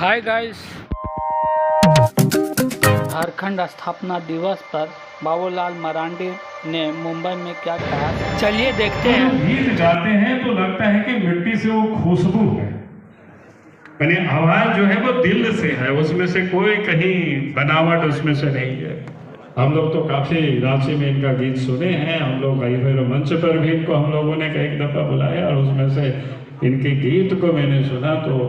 Hi guys, Jharkhand स्थापना दिवस पर बाबूलाल मरांडी ने मुंबई में क्या कहा, चलिए देखते हैं। गीत गाते हैं तो लगता है कि मिट्टी से वो खुशबू है, यानी आवाज जो है वो दिल से है, उसमें से कोई कहीं बनावट उसमें से नहीं है। हम लोग तो काफी रांची में इनका गीत सुने हैं, हम लोग कई बार मंच पर भी इनको हम लोगों ने कई दफा बुलाया और उसमें से इनके गीत को मैंने सुना तो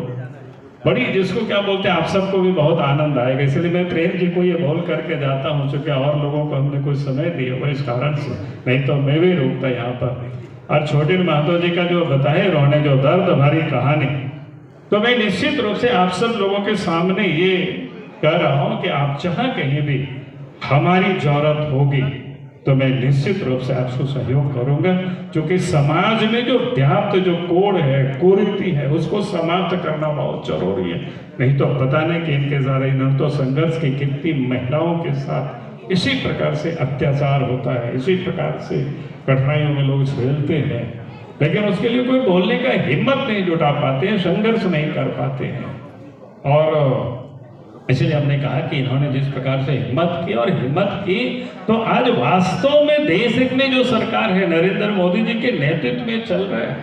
बड़ी, जिसको क्या बोलते हैं, आप सबको भी बहुत आनंद आएगा। इसलिए मैं प्रेम जी को ये बोल करके जाता हूँ, चूंकि और लोगों को हमने कुछ समय दिया वो इस कारण से, नहीं तो मैं भी रुकता यहाँ पर। और छोटे महतो जी का जो बताए रोने जो दर्द भरी कहानी, तो मैं निश्चित रूप से आप सब लोगों के सामने ये कह रहा हूँ कि आप जहाँ कहीं भी हमारी जरूरत होगी तो मैं निश्चित रूप से आपको सहयोग करूंगा, क्योंकि समाज में जो व्याप्त जो कोड़ है, कुरीति है, उसको समाप्त करना बहुत जरूरी है। नहीं तो पता नहीं कि इनके ज़रिए न तो संघर्ष की कितनी महिलाओं के साथ इसी प्रकार से अत्याचार होता है, इसी प्रकार से कठिनाइयों में लोग झेलते हैं, लेकिन उसके लिए कोई बोलने का हिम्मत नहीं जुटा पाते हैं, संघर्ष नहीं कर पाते हैं। और इसलिए हमने कहा कि इन्होंने जिस प्रकार से हिम्मत की और हिम्मत की तो आज वास्तव में देश में जो सरकार है नरेंद्र मोदी जी के नेतृत्व में चल रहा है,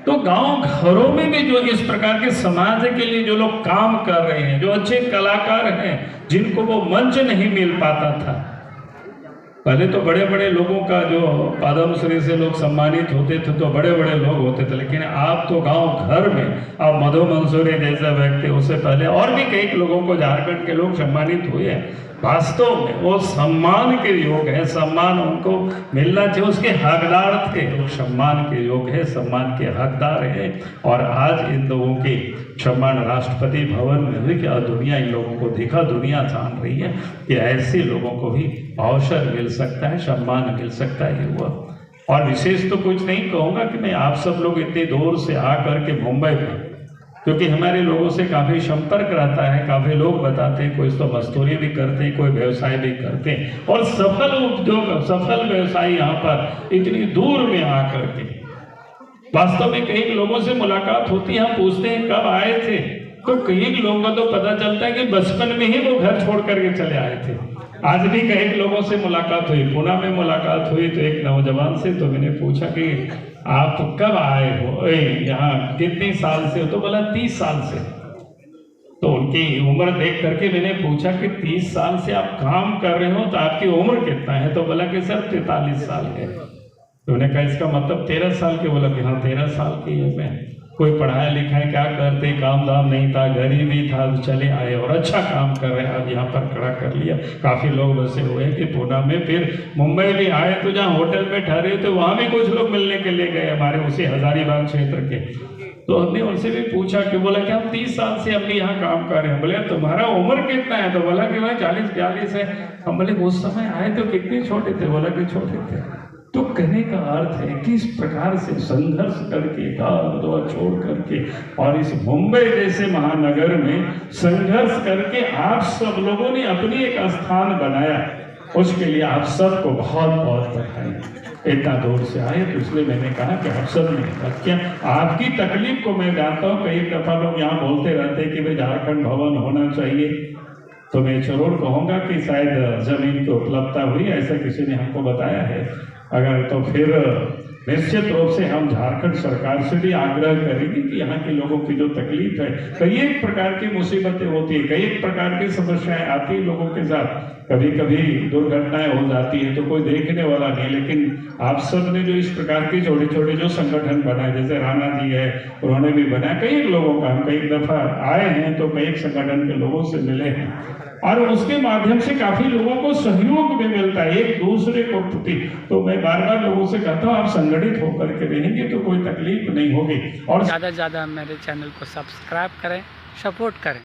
तो गांव घरों में भी जो इस प्रकार के समाज के लिए जो लोग काम कर रहे हैं, जो अच्छे कलाकार हैं, जिनको वो मंच नहीं मिल पाता था। पहले तो बड़े बड़े लोगों का जो पद्मश्री से लोग सम्मानित होते थे तो बड़े बड़े लोग होते थे, लेकिन आप तो गांव घर में आप मधु मंसूरी जैसा व्यक्ति, उससे पहले और भी कई लोगों को झारखंड के लोग सम्मानित हुए हैं। वास्तव में वो सम्मान के योग है, सम्मान उनको मिलना चाहिए, उसके हकदार थे, वो सम्मान के योग है, सम्मान के हकदार है। और आज इन लोगों की सम्मान राष्ट्रपति भवन में हुई, क्या दुनिया इन लोगों को देखा, दुनिया जान रही है कि ऐसे लोगों को भी अवसर मिल सकता है, सम्मान मिल सकता है। ये हुआ। और विशेष तो कुछ नहीं कहूँगा कि मैं आप सब लोग इतनी दूर से आकर के मुंबई में, क्योंकि हमारे लोगों से काफ़ी संपर्क रहता है, काफ़ी लोग बताते हैं, कोई तो मजदूरी भी करते हैं, कोई व्यवसाय भी करते हैं, और सफल उद्योग, सफल व्यवसायी यहाँ पर इतनी दूर में आकर के वास्तव में कई लोगों से मुलाकात होती है, हम पूछते हैं कब आए थे, तो कई लोगों को तो पता चलता है कि बचपन में ही वो घर छोड़ करके चले आए थे। आज भी कई लोगों से मुलाकात हुई, पुणे में मुलाकात हुई तो एक नौजवान से, तो मैंने पूछा कि आप कब आए हो यहाँ, कितने साल से हो, तो बोला 30 साल से। तो उनकी उम्र देख करके मैंने पूछा कि 30 साल से आप काम कर रहे हो तो आपकी उम्र कितना है, तो बोला कि सर 43 साल है। तो उन्होंने कहा इसका मतलब 13 साल के, बोला कि हाँ 13 साल की है मैं। कोई पढ़ाया लिखाया क्या करते, काम धाम नहीं था, गरीबी था, चले आए और अच्छा काम कर रहे हैं, आज यहाँ पर खड़ा कर लिया। काफ़ी लोग बसे हुए हैं कि पुणे में, फिर मुंबई भी आए तो जहाँ होटल में ठहरे तो वहाँ भी कुछ लोग मिलने के लिए गए हमारे उसी हजारीबाग क्षेत्र के। तो हमने उनसे भी पूछा कि बोला कि हम 30 साल से अपने यहाँ काम कर रहे हैं। बोले तुम्हारा उम्र कितना है, तो बोला कि भाई 40-42 है। हम बोले उस समय आए तो कितने छोटे थे, बोला कि छोटे थे। तो कहने का अर्थ है कि इस प्रकार से संघर्ष करके, घर द्वार छोड़ करके, और इस मुंबई जैसे महानगर में संघर्ष करके आप सब लोगों ने अपनी एक स्थान बनाया, उसके लिए आप सबको बहुत बहुत बधाई। इतना दूर से आए तो इसलिए मैंने कहा कि आप सब ने क्या, आपकी तकलीफ को मैं जानता हूँ। कई दफा लोग यहाँ बोलते रहते हैं कि भाई झारखंड भवन होना चाहिए, तो मैं जरूर कहूँगा कि शायद जमीन की उपलब्धता हुई, ऐसा किसी ने हमको बताया है। अगर तो फिर निश्चित रूप से हम झारखंड सरकार से भी आग्रह करेंगे कि यहाँ के लोगों की जो तकलीफ है, कई एक प्रकार की मुसीबतें होती है, कई एक प्रकार की समस्याएं आती है लोगों के साथ, कभी कभी दुर्घटनाएं हो जाती है तो कोई देखने वाला नहीं, लेकिन आप सब ने जो इस प्रकार के छोटे छोटे जो संगठन बनाए, जैसे राणा जी है उन्होंने भी बनाया, कई लोगों का हम कई दफा आए हैं तो कई संगठन के लोगों से मिले हैं, और उसके माध्यम से काफी लोगों को सहयोग भी मिलता है एक दूसरे को प्रति। तो मैं बार बार लोगों से कहता हूँ आप संगठित होकर के रहेंगे तो कोई तकलीफ नहीं होगी। और ज़्यादा से ज़्यादा मेरे चैनल को सब्सक्राइब करें, सपोर्ट करें।